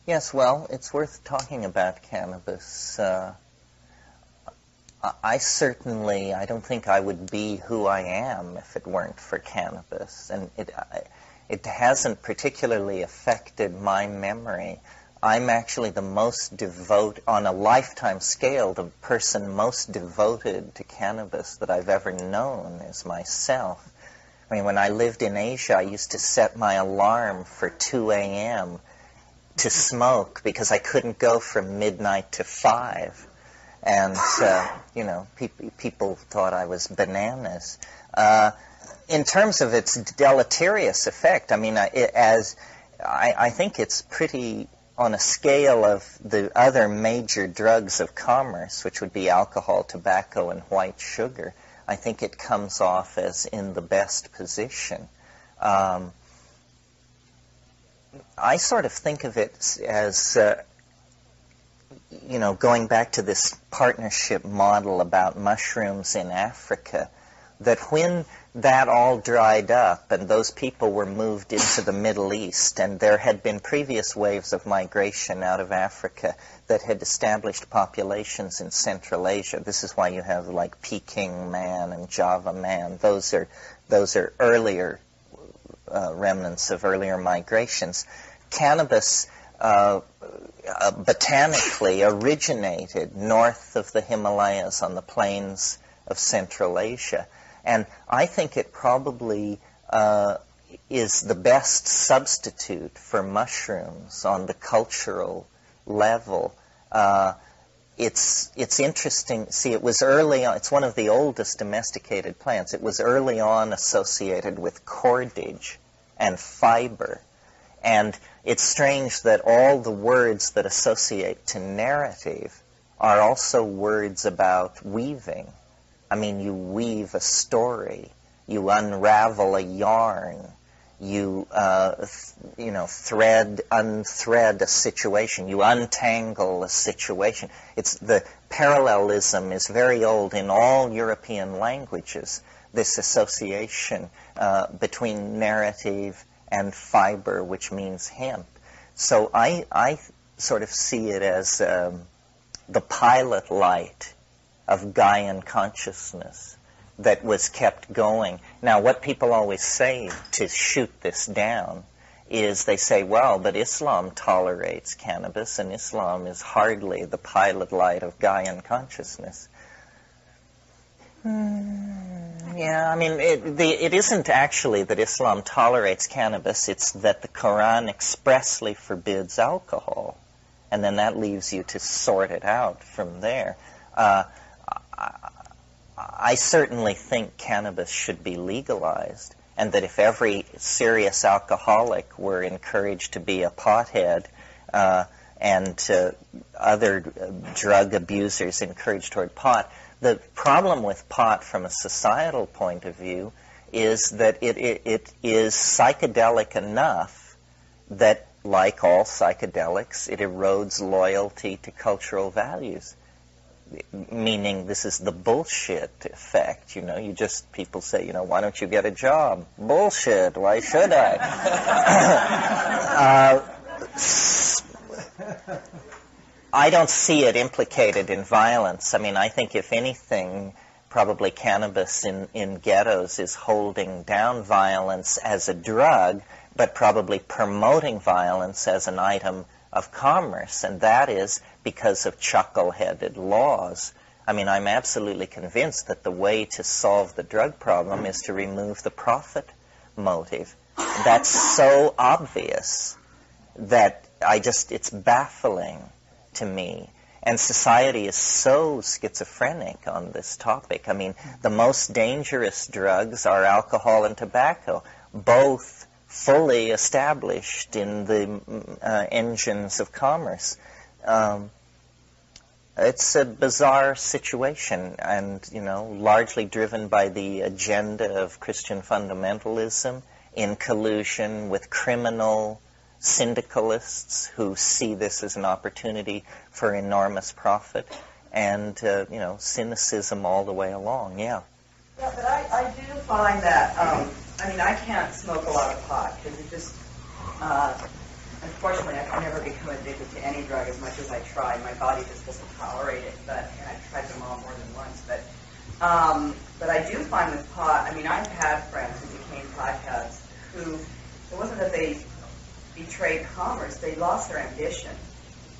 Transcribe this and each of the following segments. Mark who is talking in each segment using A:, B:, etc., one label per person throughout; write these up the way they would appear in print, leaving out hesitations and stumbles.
A: Yes, well, it's worth talking about cannabis. I don't think I would be who I am if it weren't for cannabis. And it hasn't particularly affected my memory. I'm actually the most on a lifetime scale, the person most devoted to cannabis that I've ever known is myself. I mean, when I lived in Asia, I used to set my alarm for 2 a.m. to smoke because I couldn't go from midnight to 5. And, people thought I was bananas. In terms of its deleterious effect, I mean, I think it's pretty on a scale of the other major drugs of commerce, which would be alcohol, tobacco, and white sugar. I think it comes off as in the best position. I sort of think of it as, going back to this partnership model about mushrooms in Africa, that when that all dried up and those people were moved into the Middle East, and there had been previous waves of migration out of Africa that had established populations in Central Asia. This is why you have like Peking man and Java man. Those are earlier remnants of earlier migrations. Cannabis botanically originated north of the Himalayas on the plains of Central Asia. And I think it probably is the best substitute for mushrooms on the cultural level. It's interesting. See, it was early on. It's one of the oldest domesticated plants. It was early on associated with cordage and fiber. And it's strange that all the words that associate to narrative are also words about weaving. I mean, you weave a story, you unravel a yarn, you unthread a situation, you untangle a situation. The parallelism is very old in all European languages, this association between narrative and fiber, which means hemp. So I sort of see it as the pilot light of Gaian consciousness that was kept going. Now, what people always say to shoot this down is they say, well, but Islam tolerates cannabis, and Islam is hardly the pilot light of Gaian consciousness. Yeah, I mean, it isn't actually that Islam tolerates cannabis, it's that the Quran expressly forbids alcohol, and then that leaves you to sort it out from there. I certainly think cannabis should be legalized, and that if every serious alcoholic were encouraged to be a pothead and other drug abusers encouraged toward pot. The problem with pot from a societal point of view is that it is psychedelic enough that, like all psychedelics, it erodes loyalty to cultural values. Meaning, this is the bullshit effect, people say, why don't you get a job? Bullshit, why should I? I don't see it implicated in violence. I mean, I think if anything, probably cannabis in ghettos is holding down violence as a drug, but probably promoting violence as an item of commerce, and that is because of chuckle-headed laws. I mean, I'm absolutely convinced that the way to solve the drug problem is to remove the profit motive. That's so obvious that it's baffling to me. And society is so schizophrenic on this topic. I mean, the most dangerous drugs are alcohol and tobacco, both fully established in the engines of commerce. It's a bizarre situation, and largely driven by the agenda of Christian fundamentalism in collusion with criminal syndicalists who see this as an opportunity for enormous profit, and cynicism all the way along. Yeah.
B: Yeah, but I do find that I can't smoke a lot of pot because it just unfortunately, I can never become addicted to any drug as much as I try. My body just doesn't tolerate it. And I've tried them all more than once. But I do find with pot, I mean, I've had friends who became potheads who, it wasn't that they betrayed commerce, they lost their ambition.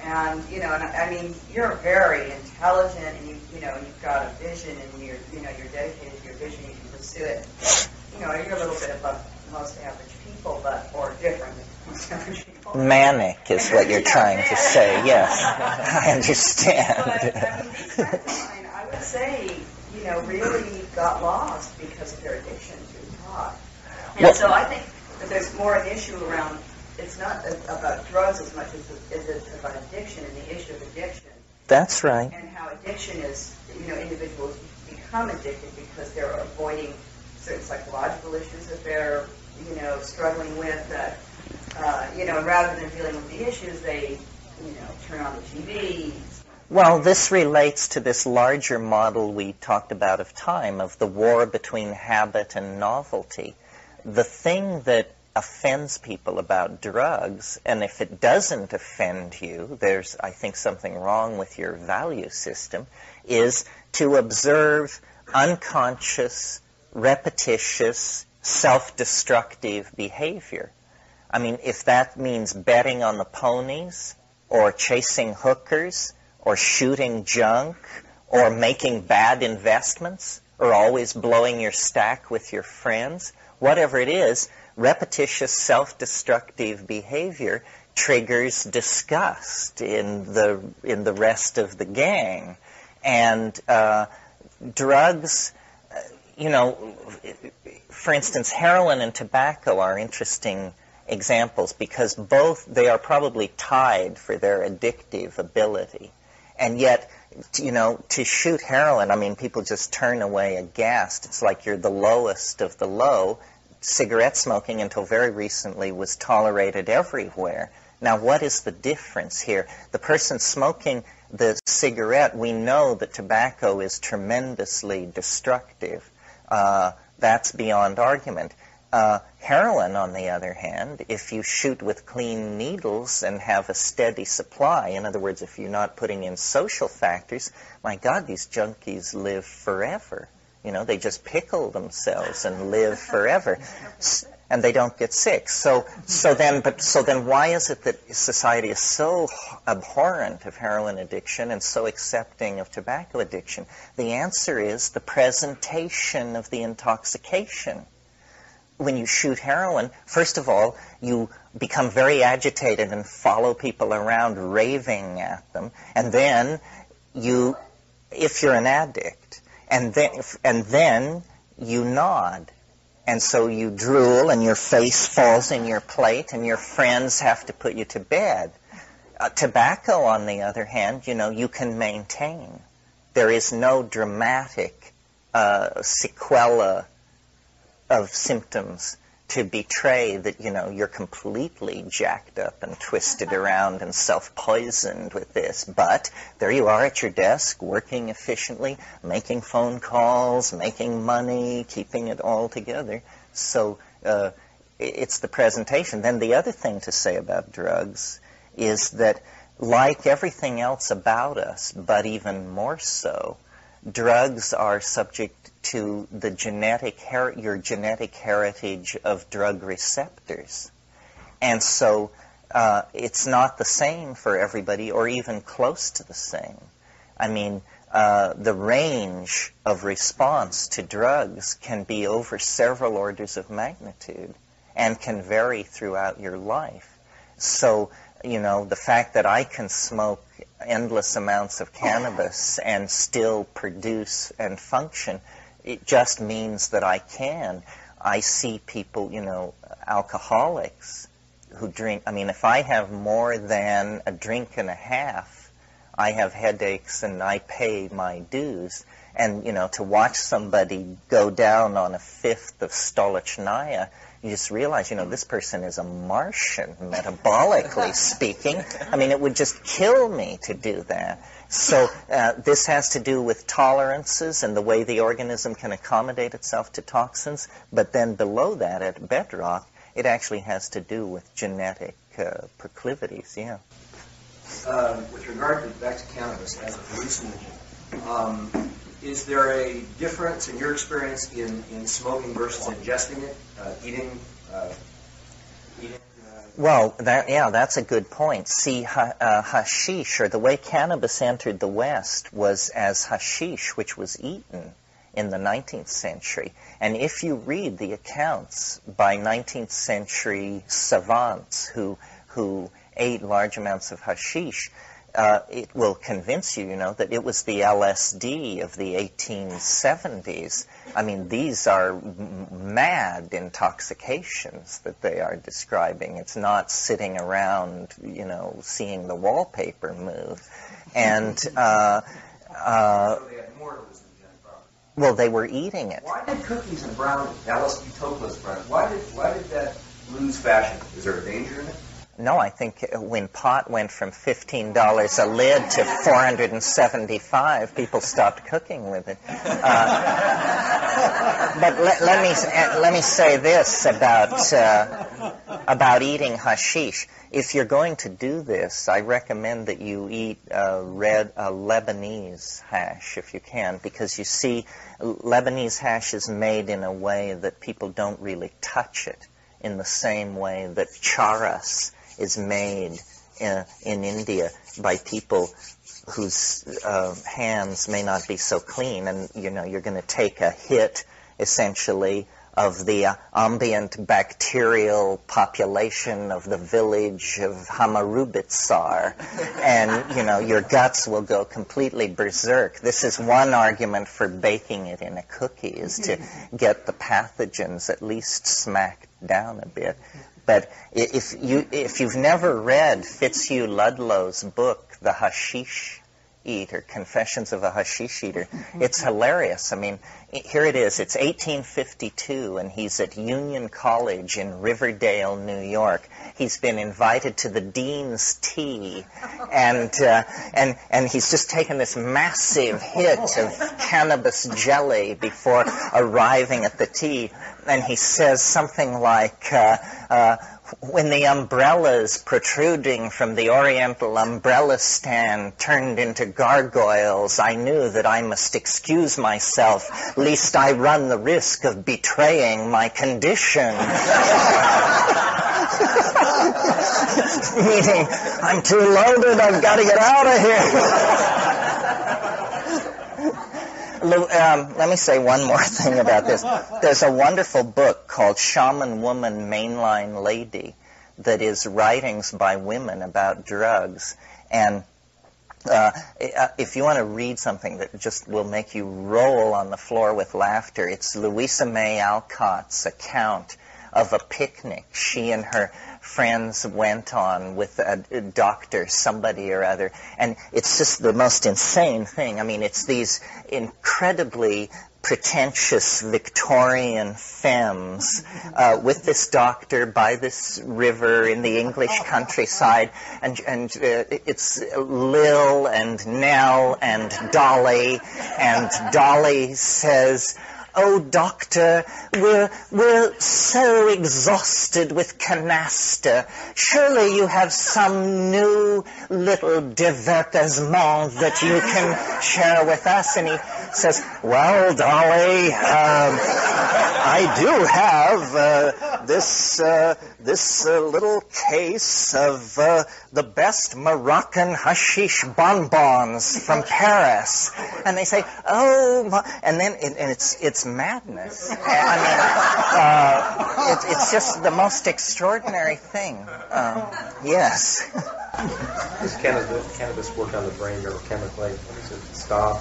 B: And, and I mean, you're very intelligent and you've got a vision and you're dedicated to your vision, you can pursue it. You're a little bit above most average people, or different than most average people.
A: Manic is what you're trying to say, yes. I understand.
B: But, I mean, these friends of mine, I would say, really got lost because of their addiction to pot. And so I think that there's more an issue around, it's not about drugs as much as it's about addiction and the issue of addiction.
A: That's right.
B: And how addiction is, individuals become addicted because they're avoiding certain psychological issues that they're, struggling with that, rather than dealing with the issues, they, turn on the TV.
A: Well, this relates to this larger model we talked about of time, of the war between habit and novelty. The thing that offends people about drugs, and if it doesn't offend you, there's, I think, something wrong with your value system, is to observe unconscious, repetitious, self-destructive behavior. I mean, if that means betting on the ponies, or chasing hookers, or shooting junk, or making bad investments, or always blowing your stack with your friends, whatever it is, repetitious self-destructive behavior triggers disgust in the rest of the gang. And drugs, for instance, heroin and tobacco are interesting examples because both, they are probably tied for their addictive ability. And yet, to shoot heroin, I mean, people just turn away aghast. It's like you're the lowest of the low. Cigarette smoking, until very recently, was tolerated everywhere. Now, what is the difference here? The person smoking the cigarette, we know that tobacco is tremendously destructive. That's beyond argument. Heroin, on the other hand, if you shoot with clean needles and have a steady supply, in other words, if you're not putting in social factors, my God, these junkies live forever. They just pickle themselves and live forever, and they don't get sick. So then why is it that society is so abhorrent of heroin addiction and so accepting of tobacco addiction? The answer is the presentation of the intoxication. When you shoot heroin, first of all, you become very agitated and follow people around raving at them, and then if you're an addict, and then you nod. And so you drool and your face falls in your plate and your friends have to put you to bed. Tobacco, on the other hand, you can maintain. There is no dramatic sequela of symptoms to betray that, you're completely jacked up and twisted around and self-poisoned with this. But there you are at your desk, working efficiently, making phone calls, making money, keeping it all together. So it's the presentation. Then the other thing to say about drugs is that, like everything else about us, but even more so, drugs are subject to the your genetic heritage of drug receptors. And so it's not the same for everybody, or even close to the same. I mean, the range of response to drugs can be over several orders of magnitude and can vary throughout your life. So, the fact that I can smoke endless amounts of cannabis and still produce and function, it just means that I can. I see people, alcoholics who drink. I mean, if I have more than a drink and a half, I have headaches and I pay my dues. And, to watch somebody go down on a fifth of Stolichnaya, you just realize, this person is a Martian, metabolically speaking. I mean, it would just kill me to do that. So this has to do with tolerances and the way the organism can accommodate itself to toxins. But then below that, at bedrock, it actually has to do with genetic proclivities, yeah.
C: With regard to back to cannabis as a hallucinogen, is there a difference in your experience in smoking versus ingesting it, eating?
A: Well, that's a good point. See, hashish, or the way cannabis entered the West, was as hashish, which was eaten in the 19th century. And if you read the accounts by 19th century savants who ate large amounts of hashish, it will convince you, that it was the LSD of the 1870s. I mean, these are mad intoxications that they are describing. It's not sitting around, seeing the wallpaper move. And,
C: So they had more to listen to, probably.
A: Well, they were eating it.
C: Why did cookies and brownies, LSD tokeless brownies, why did that lose fashion? Is there a danger in it?
A: No, I think when pot went from $15 a lid to $475, people stopped cooking with it. But let me say this about eating hashish. If you're going to do this, I recommend that you eat Lebanese hash if you can, because you see, Lebanese hash is made in a way that people don't really touch it, in the same way that charas is made in India by people whose hands may not be so clean, and you're going to take a hit essentially of the ambient bacterial population of the village of Hamarubitsar, and your guts will go completely berserk. This is one argument for baking it in a cookie, is to get the pathogens at least smacked down a bit. But if you've never read Fitzhugh Ludlow's book, The Hashish Eater, Confessions of a Hashish Eater, it's hilarious. I mean, here it is. It's 1852, and he's at Union College in Riverdale, New York. He's been invited to the dean's tea, and he's just taken this massive hit of cannabis jelly before arriving at the tea. And he says something like, when the umbrellas protruding from the Oriental umbrella stand turned into gargoyles, I knew that I must excuse myself, lest I run the risk of betraying my condition. Meaning, I'm too loaded, I've got to get out of here. Let me say one more thing about this. There's a wonderful book called Shaman Woman, Mainline Lady that is writings by women about drugs. And if you want to read something that just will make you roll on the floor with laughter, it's Louisa May Alcott's account of a picnic she and her friends went on with a doctor, somebody or other, and it's just the most insane thing. I mean, it's these incredibly pretentious Victorian femmes with this doctor by this river in the English countryside, and it's Lil and Nell and Dolly says, "Oh, doctor, we're so exhausted with canasta. Surely you have some new little divertissement that you can share with us." And he says, "Well, Dolly, I do have this little case of the best Moroccan hashish bonbons from Paris." And they say, "Oh," and then it's madness. I mean, it's just the most extraordinary thing. Yes.
D: Does cannabis work on the brain neurochemically? Does it stop?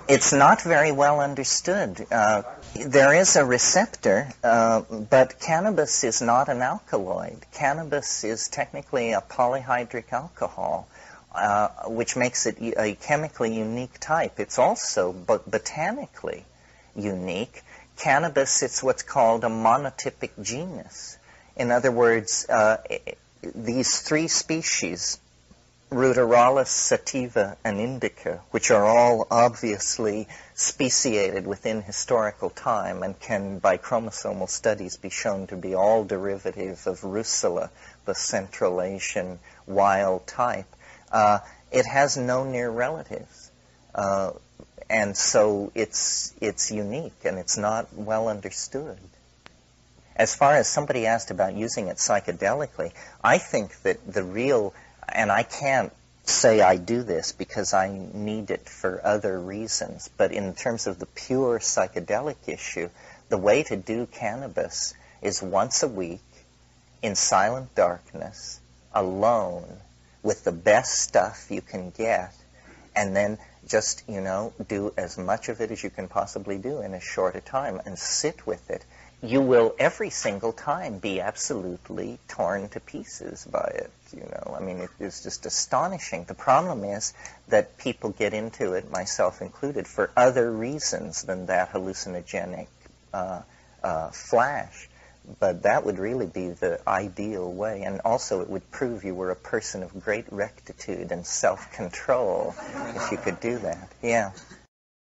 A: It's not very well understood. There is a receptor, but cannabis is not an alkaloid. Cannabis is technically a polyhydric alcohol, which makes it a chemically unique type. It's also botanically unique. Cannabis, it's what's called a monotypic genus. In other words, these three species, Ruderalis, sativa, and indica, which are all obviously speciated within historical time and can, by chromosomal studies, be shown to be all derivative of Russula, the Central Asian wild type, it has no near relatives. And so it's unique, and it's not well understood. As far as somebody asked about using it psychedelically, I think that the real, and I can't say I do this because I need it for other reasons, but in terms of the pure psychedelic issue, the way to do cannabis is once a week in silent darkness, alone, with the best stuff you can get, and then just, do as much of it as you can possibly do in as short a time and sit with it. You will every single time be absolutely torn to pieces by it, I mean, it is just astonishing. The problem is that people get into it, myself included, for other reasons than that hallucinogenic flash. But that would really be the ideal way. And also it would prove you were a person of great rectitude and self-control if you could do that. Yeah.